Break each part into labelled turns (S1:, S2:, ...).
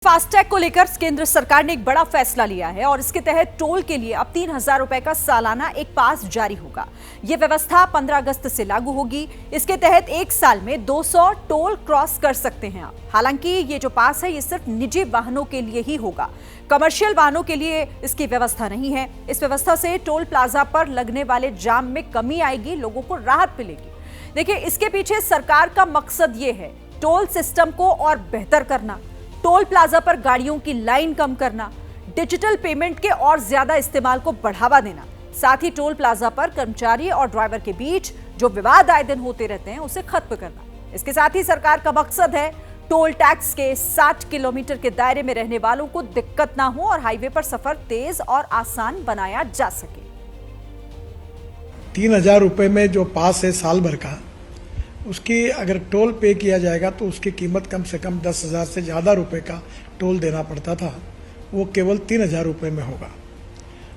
S1: FASTag को लेकर केंद्र सरकार ने एक बड़ा फैसला लिया है और इसके तहत टोल के लिए अब 3,000 रुपए का सालाना एक पास जारी होगा। यह व्यवस्था 15 अगस्त से लागू होगी। इसके तहत एक साल में 200 टोल क्रॉस कर सकते हैं आप। हालांकि ये जो पास है ये सिर्फ निजी वाहनों के लिए ही होगा, कमर्शियल वाहनों के लिए इसकी व्यवस्था नहीं है। इस व्यवस्था से टोल प्लाजा पर लगने वाले जाम में कमी आएगी, लोगों को राहत मिलेगी। देखिए, इसके पीछे सरकार का मकसद ये है टोल सिस्टम को और बेहतर करना, टोल प्लाजा पर गाड़ियों की लाइन कम करना, डिजिटल पेमेंट के और ज्यादा इस्तेमाल को बढ़ावा देना, साथ ही टोल प्लाजा पर कर्मचारी और ड्राइवर के बीच जो विवाद आए दिन होते रहते हैं उसे खत्म करना। इसके साथ ही सरकार का मकसद है टोल टैक्स के 60 किलोमीटर के दायरे में रहने वालों को दिक्कत ना हो और हाईवे पर सफर तेज और आसान बनाया जा सके।
S2: 3,000 रुपए में जो पास है साल भर का, उसकी अगर टोल पे किया जाएगा तो उसकी कीमत कम से कम 10,000 से ज़्यादा रुपए का टोल देना पड़ता था, वो केवल 3,000 रुपए में होगा।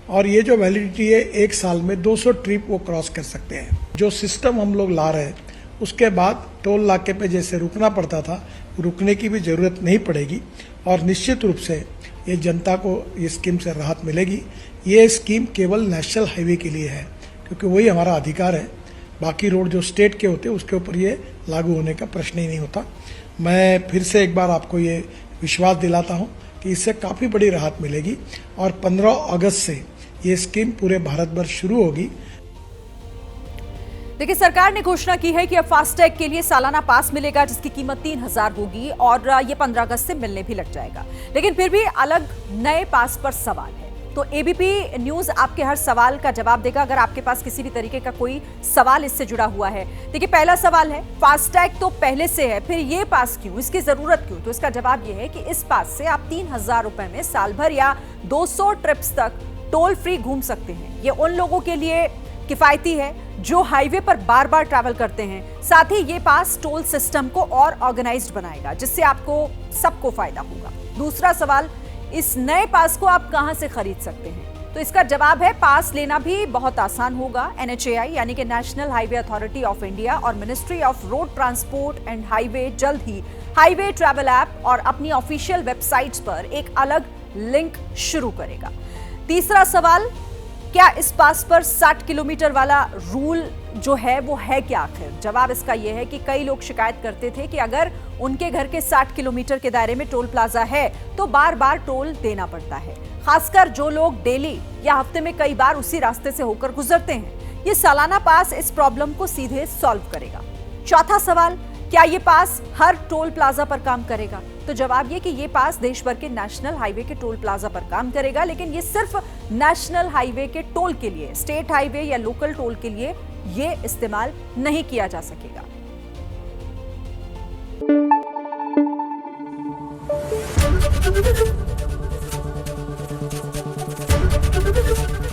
S2: और ये जो वैलिडिटी है, एक साल में 200 ट्रिप वो क्रॉस कर सकते हैं। जो सिस्टम हम लोग ला रहे हैं उसके बाद टोल नाके पे जैसे रुकना पड़ता था, रुकने की भी ज़रूरत नहीं पड़ेगी और निश्चित रूप से ये जनता को ये स्कीम से राहत मिलेगी। ये स्कीम केवल नेशनल हाईवे के लिए है क्योंकि वही हमारा अधिकार है। बाकी रोड जो स्टेट के होते हैं उसके ऊपर ये लागू होने का प्रश्न ही नहीं होता। मैं फिर से एक बार आपको ये विश्वास दिलाता हूं कि इससे काफ़ी बड़ी राहत मिलेगी और 15 अगस्त से ये स्कीम पूरे भारत भर शुरू होगी।
S1: देखिए, सरकार ने घोषणा की है कि अब फास्टैग के लिए सालाना पास मिलेगा जिसकी कीमत 3,000 होगी और ये 15 अगस्त से मिलने भी लग जाएगा। लेकिन फिर भी अलग नए पास पर सवाल है, तो एबीपी न्यूज आपके हर सवाल का जवाब देगा। अगर आपके पास किसी भी तरीके का कोई सवाल इससे जुड़ा हुआ है, देखिए, पहला सवाल है फास्टैग तो पहले से है, फिर ये पास क्यों, इसकी जरूरत क्यों? तो इसका जवाब ये है कि इस पास से आप 3,000 रुपए में साल भर या 200 ट्रिप्स तक टोल फ्री घूम सकते हैं। ये उन लोगों के लिए किफायती है जो हाईवे पर बार बार ट्रैवल करते हैं। साथ ही ये पास टोल सिस्टम को और ऑर्गेनाइज्ड बनाएगा जिससे आपको सबको फायदा होगा। दूसरा सवाल, इस नए पास को आप कहां से खरीद सकते हैं? तो इसका जवाब है पास लेना भी बहुत आसान होगा। NHAI यानी कि national highway authority of India और ministry of road transport and highway जल्द ही हाईवे ट्रैवल ऐप और अपनी ऑफिशियल वेबसाइट्स पर एक अलग लिंक शुरू करेगा। तीसरा सवाल, क्या इस पास पर 60 किलोमीटर वाला रूल जो है वो है क्या आखिर? जवाब इसका यह है कि कई लोग शिकायत करते थे कि अगर उनके घर के 60 किलोमीटर के दायरे में टोल प्लाजा है तो बार बार टोल देना पड़ता है, खासकर जो लोग डेली या हफ्ते में कई बार उसी रास्ते से होकर गुजरते हैं। ये सालाना पास इस प्रॉब्लम को सीधे सॉल्व करेगा। चौथा सवाल, क्या ये पास हर टोल प्लाजा पर काम करेगा? तो जवाब ये कि ये पास देश भर के नेशनल हाईवे के टोल प्लाजा पर काम करेगा, लेकिन ये सिर्फ नेशनल हाईवे के टोल के लिए, स्टेट हाईवे या लोकल टोल के लिए ये इस्तेमाल नहीं किया जा सकेगा।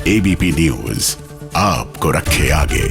S3: एबीपी न्यूज आपको रखे आगे।